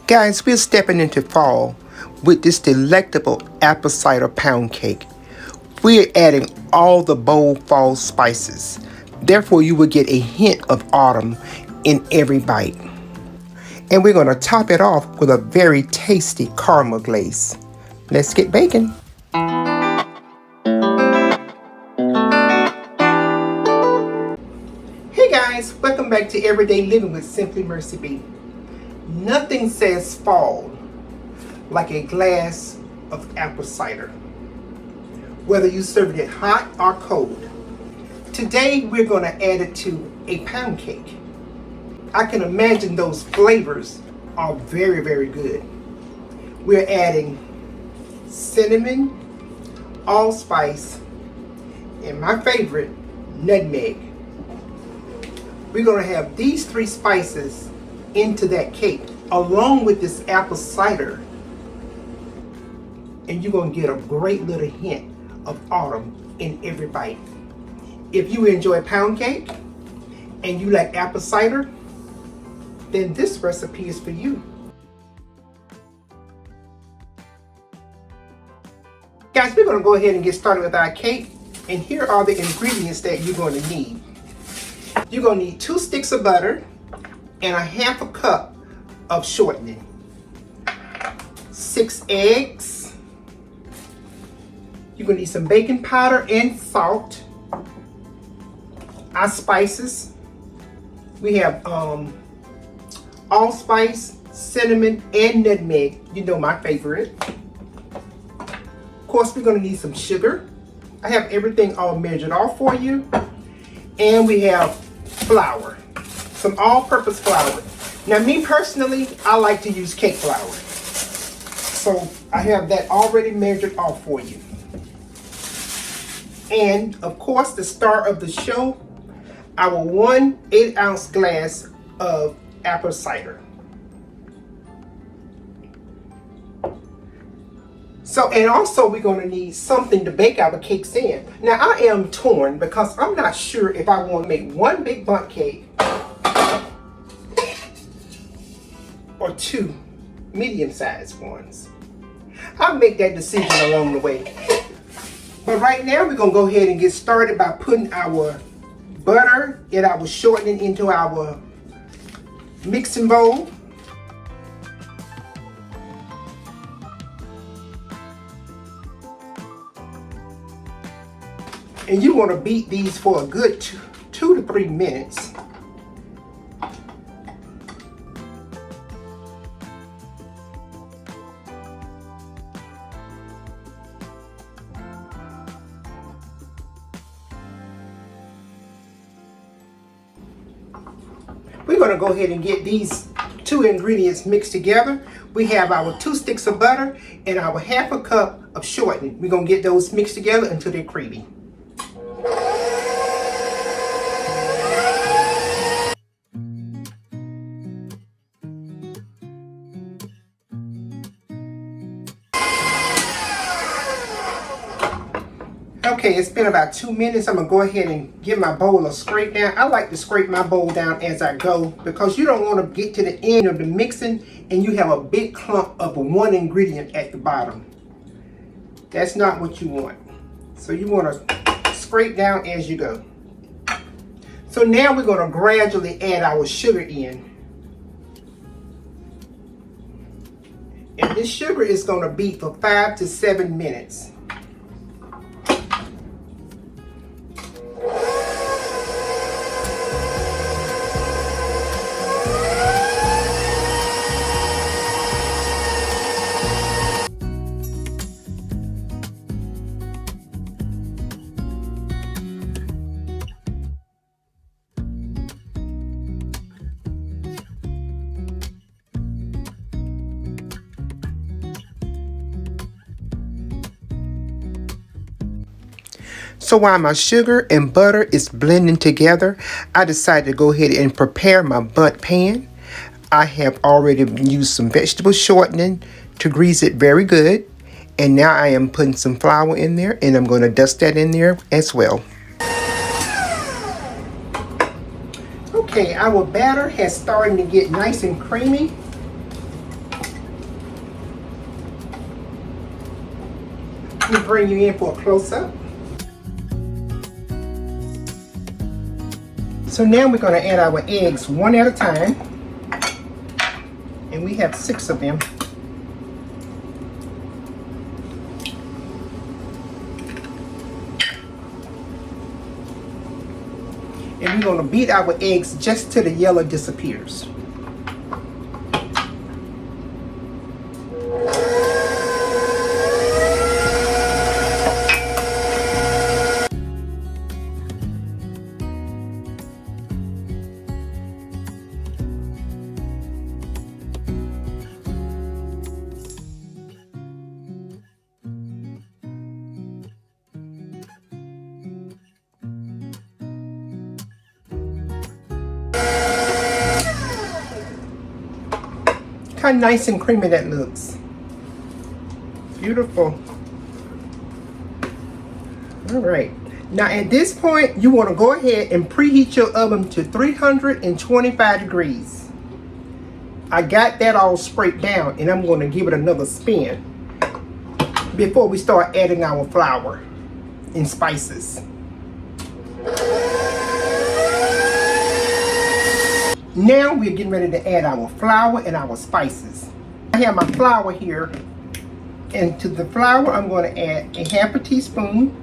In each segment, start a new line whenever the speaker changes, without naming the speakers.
Guys, we're stepping into fall with this delectable apple cider pound cake. We're adding all the bold fall spices. Therefore, you will get a hint of autumn in every bite. And we're going to top it off with a very tasty caramel glaze. Let's get baking. Hey guys, welcome back to Everyday Living with Simply Mercy B. Nothing says fall like a glass of apple cider, whether you serve it hot or cold. Today we're going to add it to a pound cake. I can imagine those flavors are very, very good. We're adding cinnamon, allspice, and my favorite, nutmeg. We're going to have these three spices into that cake along with this apple cider, and you're going to get a great little hint of autumn in every bite. If you enjoy pound cake and you like apple cider, then this recipe is for you. Guys, we're going to go ahead and get started with our cake, and here are the ingredients that you're going to need. You're going to need 2 sticks of butter and a half a cup of shortening, 6 eggs. You're going to need some baking powder and salt. Our spices, we have allspice, cinnamon, and nutmeg. You know, my favorite. Of course, we're going to need some sugar. I have everything all measured off for you. And we have flour, some all-purpose flour. Now, me personally, I like to use cake flour. So I have that already measured off for you. And of course, the star of the show, our 1 8-ounce glass of apple cider. So, and also we're going to need something to bake our cakes in. Now, I am torn because I'm not sure if I want to make 1 big bundt cake or 2 medium-sized ones. I'll make that decision along the way. But right now, we're going to go ahead and get started by putting our butter and our shortening into our mixing bowl. And you want to beat these for a good 2 to 3 minutes. We're going to go ahead and get these 2 ingredients mixed together. We have our 2 sticks of butter and our half a cup of shortening. We're going to get those mixed together until they're creamy. Okay, it's been about 2 minutes. I'm gonna go ahead and give my bowl a scrape down. I like to scrape my bowl down as I go because you don't want to get to the end of the mixing and you have a big clump of one ingredient at the bottom. That's not what you want. So you want to scrape down as you go. So now we're going to gradually add our sugar in. And this sugar is going to beat for 5 to 7 minutes. So while my sugar and butter is blending together, I decided to go ahead and prepare my bundt pan. I have already used some vegetable shortening to grease it very good. And now I am putting some flour in there, and I'm going to dust that in there as well. Okay, our batter has started to get nice and creamy. Let me bring you in for a close-up. So now we're going to add our eggs one at a time. And we have 6 of them. And we're going to beat our eggs just till the yellow disappears. How nice and creamy that looks. Beautiful. All right. Now at this point, you want to go ahead and preheat your oven to 325 degrees. I got that all sprayed down, and I'm going to give it another spin before we start adding our flour and spices. Now we're getting ready to add our flour and our spices. I have my flour here, and to the flour I'm going to add a half a teaspoon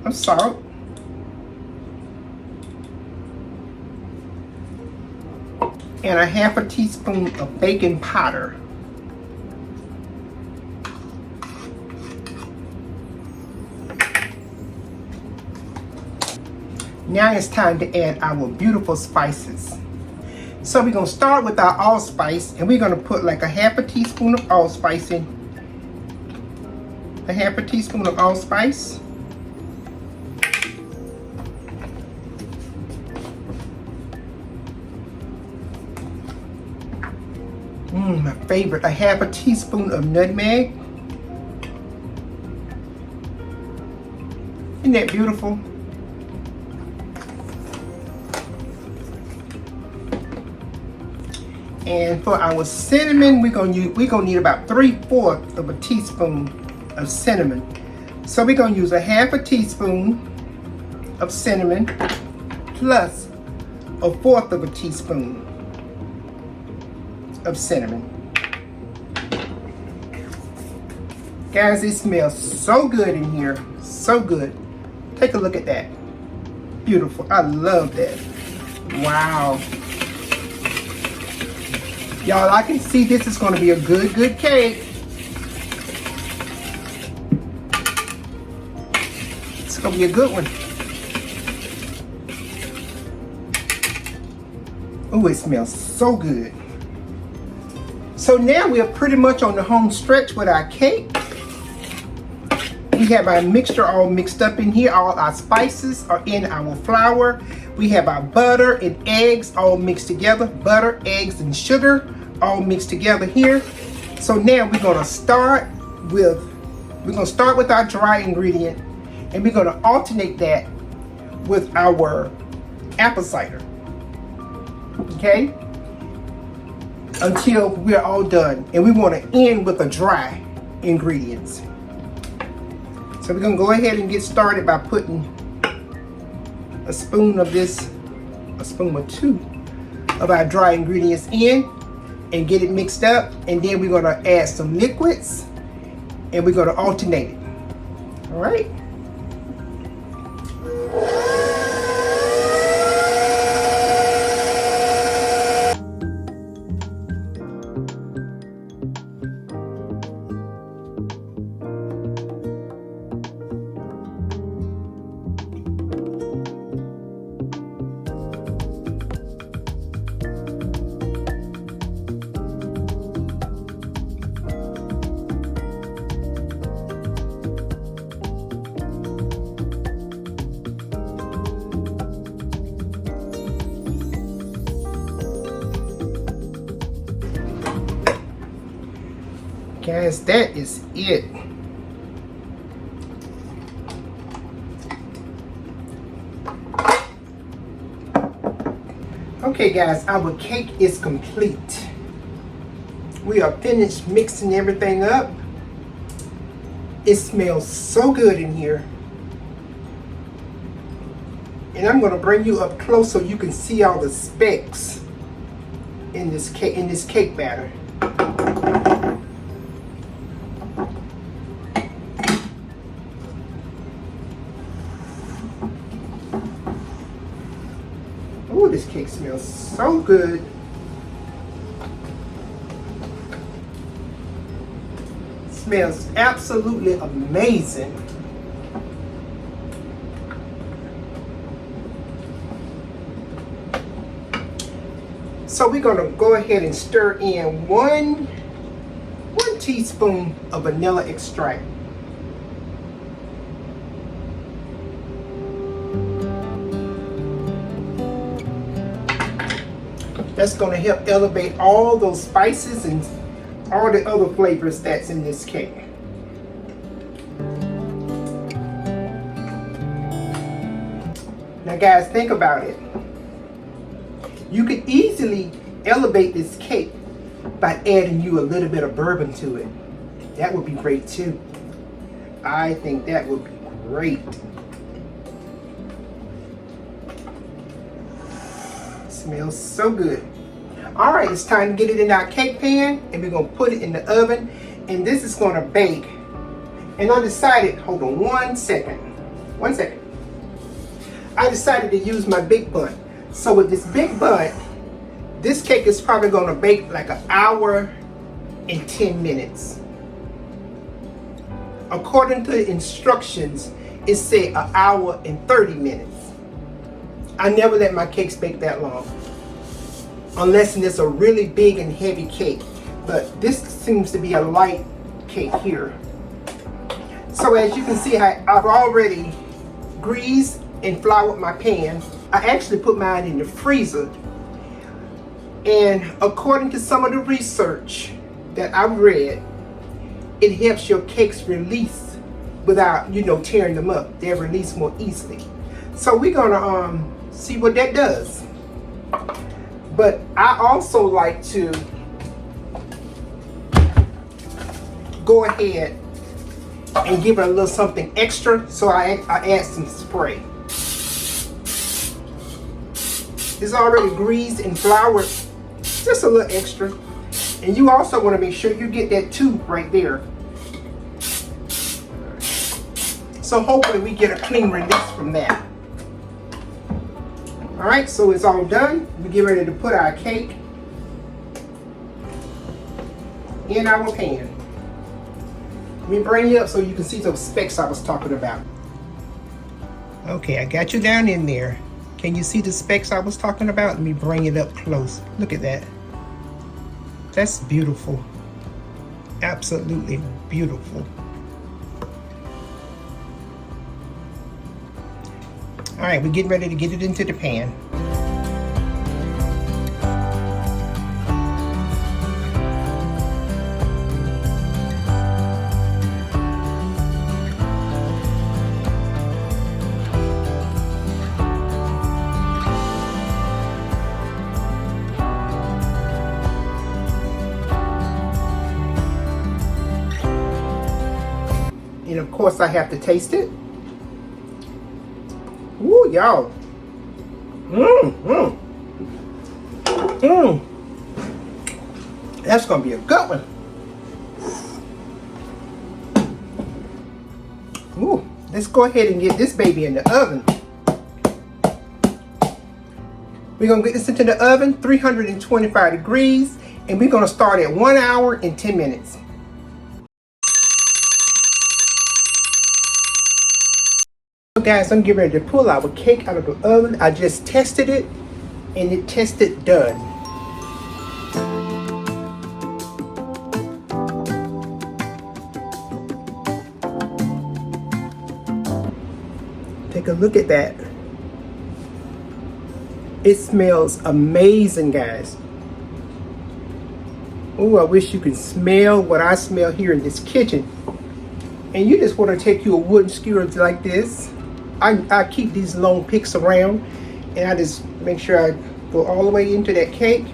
of salt, and a half a teaspoon of baking powder. Now it's time to add our beautiful spices. So we're going to start with our allspice, and we're going to put like a half a teaspoon of allspice in. A half a teaspoon of allspice. My favorite, a half a teaspoon of nutmeg. Isn't that beautiful? And for our cinnamon, we're gonna need about 3/4 of a teaspoon of cinnamon. So we're gonna use a half a teaspoon of cinnamon plus a 1/4 of a teaspoon of cinnamon. Guys, it smells so good in here, so good. Take a look at that. Beautiful. I love that. Wow. Y'all, I can see this is going to be a good cake. It's going to be a good one. Oh, it smells so good. So now we are pretty much on the home stretch with our cake. We have our mixture all mixed up in here. All our spices are in our flour. We have our butter and eggs all mixed together. Butter, eggs, and sugar all mixed together here. So now we're gonna start with our dry ingredient, and we're gonna alternate that with our apple cider. Okay? Until we're all done. And we want to end with the dry ingredients. So we're gonna go ahead and get started by putting a spoon of this, a spoon or 2 of our dry ingredients in, and get it mixed up. And then we're gonna add some liquids, and we're gonna alternate it. All right. Guys, that is it. Okay guys, our cake is complete. We are finished mixing everything up. It smells so good in here. And I'm going to bring you up close so you can see all the specks in this cake batter. Oh, this cake smells so good. Smells absolutely amazing. So we're going to go ahead and stir in one teaspoon of vanilla extract. That's going to help elevate all those spices and all the other flavors that's in this cake. Now guys, think about it. You could easily elevate this cake by adding you a little bit of bourbon to it. That would be great too. I think that would be great. Smells so good. All right, it's time to get it in our cake pan, and we're gonna put it in the oven, and this is gonna bake. And I decided, hold on one second. I decided to use my big bun. So with this big bun, this cake is probably gonna bake like an hour and 10 minutes. According to the instructions, it said an hour and 30 minutes. I never let my cakes bake that long, unless it's a really big and heavy cake. But this seems to be a light cake here. So as you can see, I've already greased and floured my pan. I actually put mine in the freezer. And according to some of the research that I've read, it helps your cakes release without, tearing them up. They'll release more easily. So we're gonna see what that does. But I also like to go ahead and give it a little something extra, so I add some spray. It's already greased and floured, just a little extra. And you also want to make sure you get that tube right there. So hopefully we get a clean release from that. All right, so it's all done. We get ready to put our cake in our pan. Let me bring you up so you can see those specks I was talking about. Okay, I got you down in there. Can you see the specks I was talking about? Let me bring it up close. Look at that. That's beautiful. Absolutely beautiful. All right, we're getting ready to get it into the pan. And of course I have to taste it. Ooh, y'all. That's gonna be a good one. Ooh, let's go ahead and get this baby in the oven. We're gonna get this into the oven, 325 degrees, and we're gonna start at 1 hour and 10 minutes. So guys, I'm getting ready to pull our cake out of the oven. I just tested it, and it tested done. Take a look at that. It smells amazing, guys. Oh, I wish you could smell what I smell here in this kitchen. And you just want to take you a wooden skewer like this. I keep these long picks around, and I just make sure I go all the way into that cake,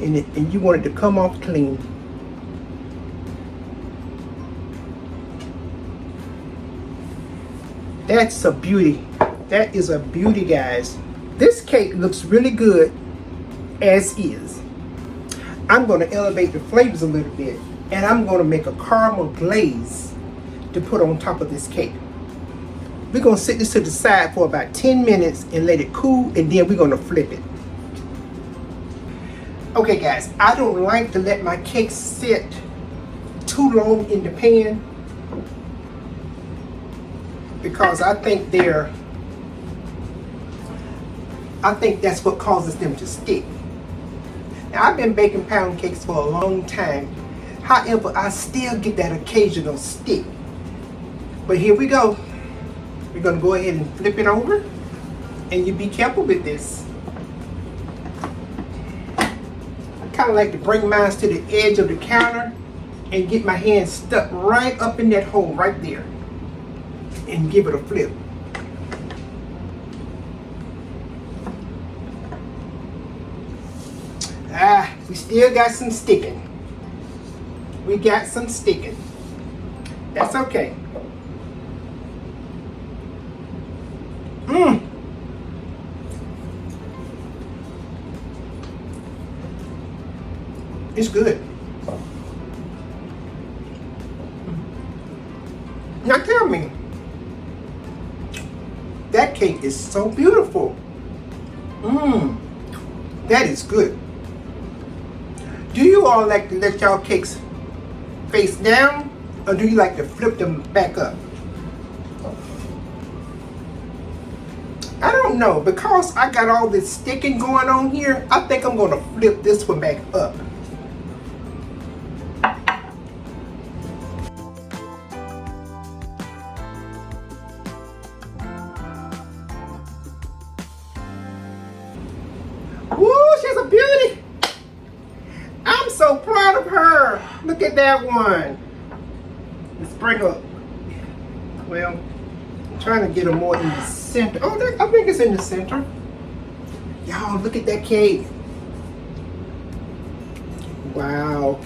and you want it to come off clean. That's a beauty. That is a beauty, guys. This cake looks really good as is. I'm going to elevate the flavors a little bit, and I'm going to make a caramel glaze to put on top of this cake. We're going to sit this to the side for about 10 minutes and let it cool, and then we're going to flip it. Okay guys, I don't like to let my cakes sit too long in the pan because I think that's what causes them to stick. Now, I've been baking pound cakes for a long time. However, I still get that occasional stick. But here we go. We're going to go ahead and flip it over. And you be careful with this. I kind of like to bring mine to the edge of the counter and get my hand stuck right up in that hole right there. And give it a flip. We still got some sticking. We got some sticking. That's okay. It's good. Now tell me, that cake is so beautiful. That is good. Do you all like to let y'all cakes face down, or do you like to flip them back up? I don't know, because I got all this sticking going on here, I think I'm going to flip this one back up. Woo, she's a beauty. I'm so proud of her. Look at that one. Let's bring her. Well, I'm trying to get her more in the center. Oh, I think it's in the center. Y'all, look at that cake. Wow.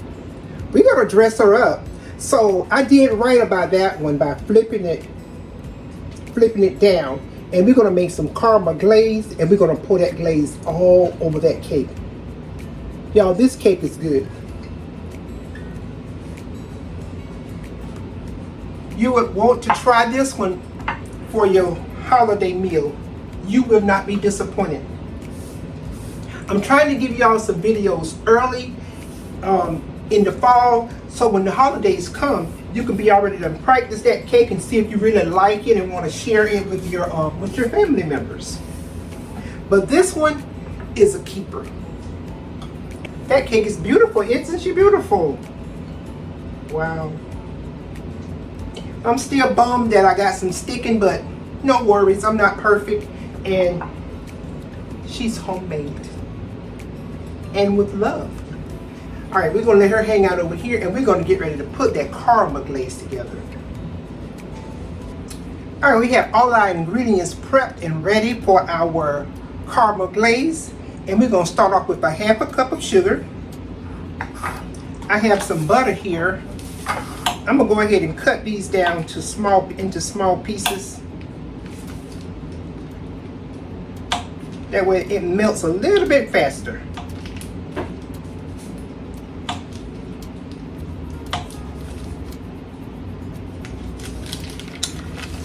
We're going to dress her up. So I did right about that one by flipping it down. And we're going to make some caramel glaze, and we're going to pour that glaze all over that cake. Y'all, this cake is good. You would want to try this one for your holiday meal. You will not be disappointed. I'm trying to give y'all some videos early in the fall, so when the holidays come, you can be already to practice that cake and see if you really like it and want to share it with your family members. But this one is a keeper. That cake is beautiful. Isn't she beautiful? Wow. I'm still bummed that I got some sticking, but no worries. I'm not perfect. And she's homemade. And with love. All right, we're going to let her hang out over here, and we're going to get ready to put that caramel glaze together. All right, we have all our ingredients prepped and ready for our caramel glaze. And we're going to start off with a half a cup of sugar. I have some butter here. I'm going to go ahead and cut these down into small pieces. That way it melts a little bit faster.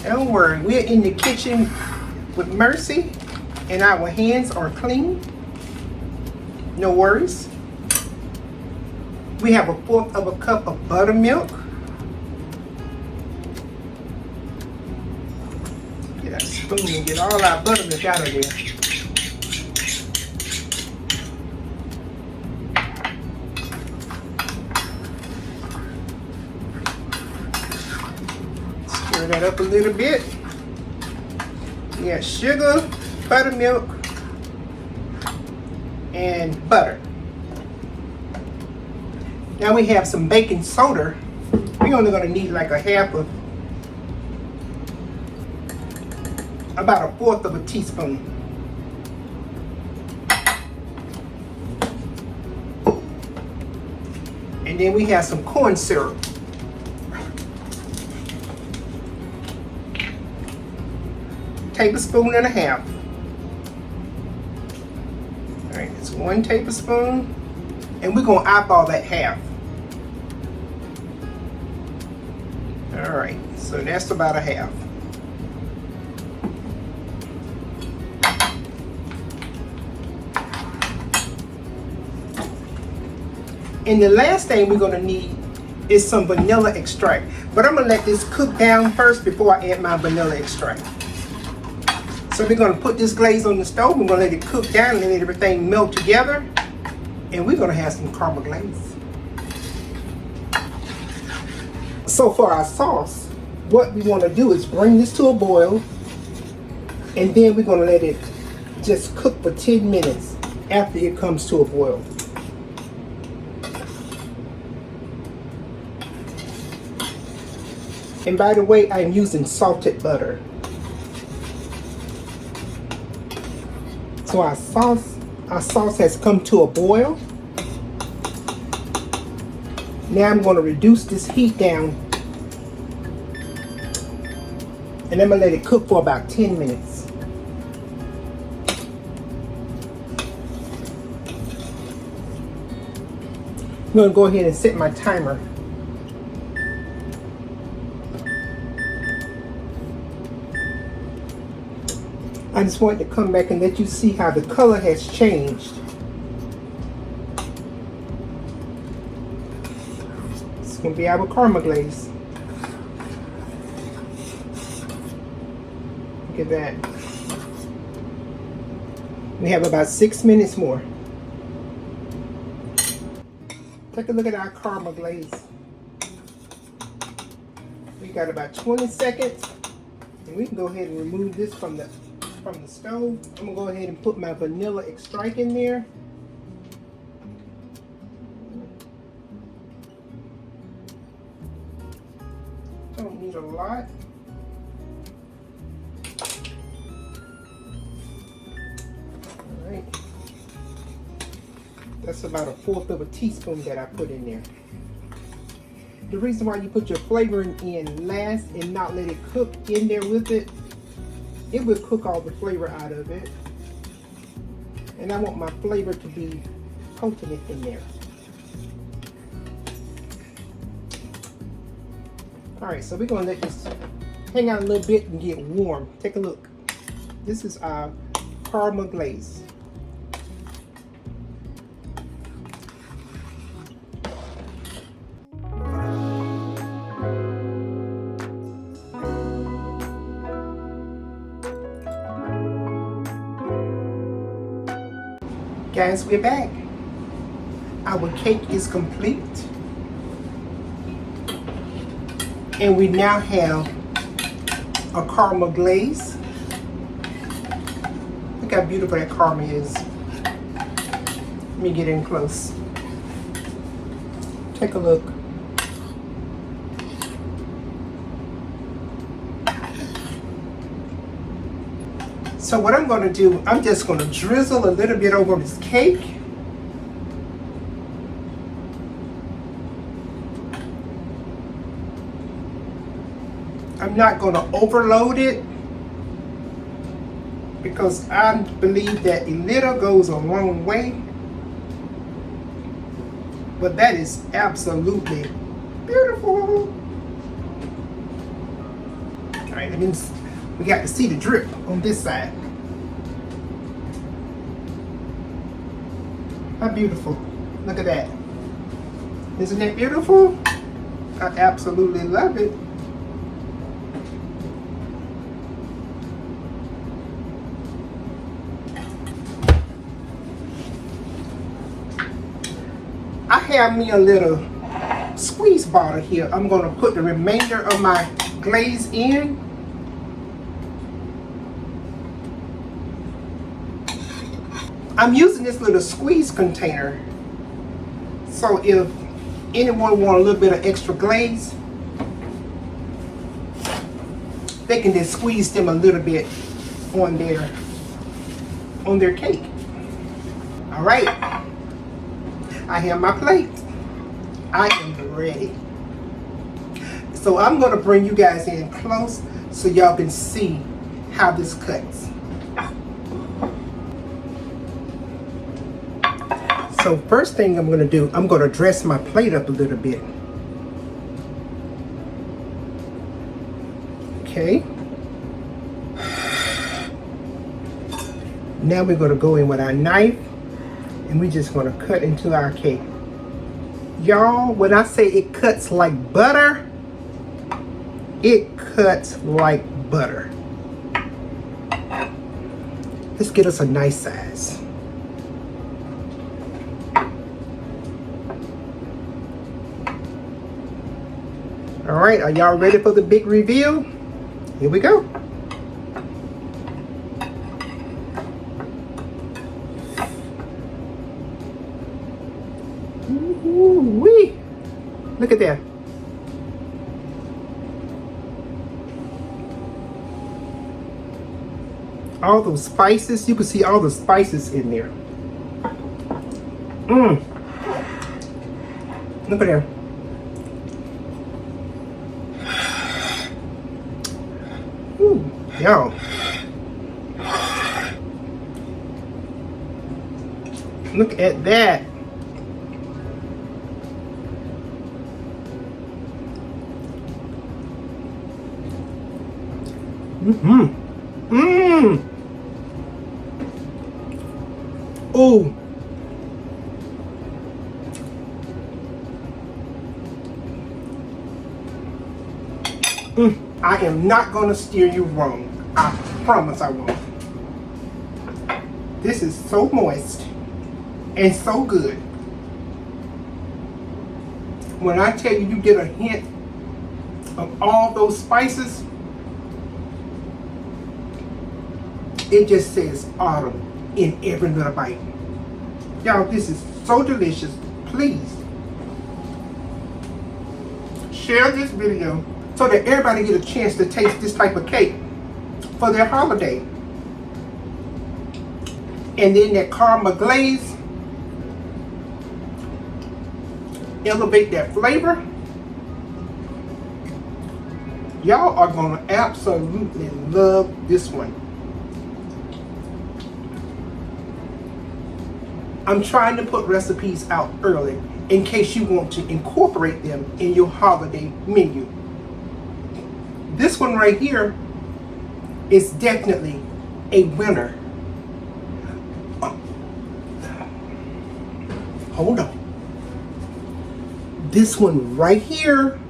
Don't worry, we're in the kitchen with Mercy and our hands are clean. No worries. We have 1/4 of a cup of buttermilk. Get a spoon and get all our buttermilk out of there. Stir that up a little bit. We have sugar, buttermilk, and butter. Now we have some baking soda. We're only going to need like about 1/4 of a teaspoon. And then we have some corn syrup. tablespoon and a half. All right, it's 1 tablespoon, and we're gonna eyeball that half. All right, so that's about a half. And the last thing we're gonna need is some vanilla extract. But I'm gonna let this cook down first before I add my vanilla extract. So we're gonna put this glaze on the stove. We're gonna let it cook down and let everything melt together. And we're gonna have some caramel glaze. So for our sauce, what we wanna do is bring this to a boil, and then we're gonna let it just cook for 10 minutes after it comes to a boil. And by the way, I'm using salted butter. So our sauce has come to a boil. Now I'm going to reduce this heat down, and I'm going to let it cook for about 10 minutes. I'm going to go ahead and set my timer. I just wanted to come back and let you see how the color has changed. It's going to be our caramel glaze. Look at that. We have about 6 minutes more. Take a look at our caramel glaze. We got about 20 seconds, and we can go ahead and remove this from the stove. I'm gonna go ahead and put my vanilla extract in there. Don't need a lot. All right. That's about 1/4 of a teaspoon that I put in there. The reason why you put your flavoring in last and not let it cook in there with it, it will cook all the flavor out of it. And I want my flavor to be potent in there. All right, so we're gonna let this hang out a little bit and get warm. Take a look. This is our caramel glaze. Guys, we're back. Our cake is complete. And we now have a caramel glaze. Look how beautiful that caramel is. Let me get in close. Take a look. So what I'm going to do, I'm just going to drizzle a little bit over this cake. I'm not going to overload it because I believe that a little goes a long way. But that is absolutely beautiful. All right, that means we got to see the drip on this side. How beautiful. Look at that. Isn't that beautiful? I absolutely love it. I have me a little squeeze bottle here. I'm going to put the remainder of my glaze in. I'm using this little squeeze container, so if anyone wants a little bit of extra glaze, they can just squeeze them a little bit on their cake. All right, I have my plate. I am ready. So I'm going to bring you guys in close so y'all can see how this cuts. So first thing I'm going to do, I'm going to dress my plate up a little bit. Okay. Now we're going to go in with our knife and we're just going to cut into our cake. Y'all, when I say it cuts like butter, it cuts like butter. Let's get us a nice size. All right, are y'all ready for the big reveal? Here we go. Ooh-wee. Look at that. All those spices, you can see all the spices in there. Look at there. Ooh, y'all. Look at that. Oh. I am not going to steer you wrong. I promise I won't. This is so moist and so good. When I tell you, you get a hint of all those spices, it just says autumn in every little bite. Y'all, this is so delicious. Please share this video so that everybody get a chance to taste this type of cake for their holiday. And then that caramel glaze, elevate that flavor. Y'all are gonna absolutely love this one. I'm trying to put recipes out early in case you want to incorporate them in your holiday menu. This one right here is definitely a winner. Hold on. This one right here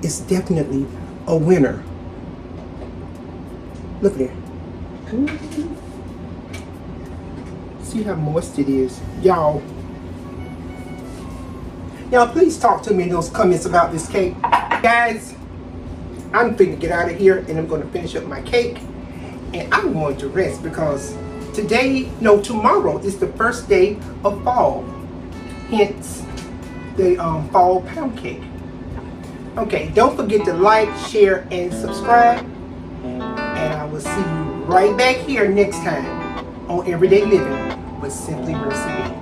is definitely a winner. Look at there. See how moist it is. Y'all, please talk to me in those comments about this cake. Guys, I'm finna get out of here and I'm gonna finish up my cake and I'm going to rest because tomorrow is the first day of fall. Hence the fall pound cake. Okay, don't forget to like, share, and subscribe. And I will see you right back here next time on Everyday Living with Simply Mercy.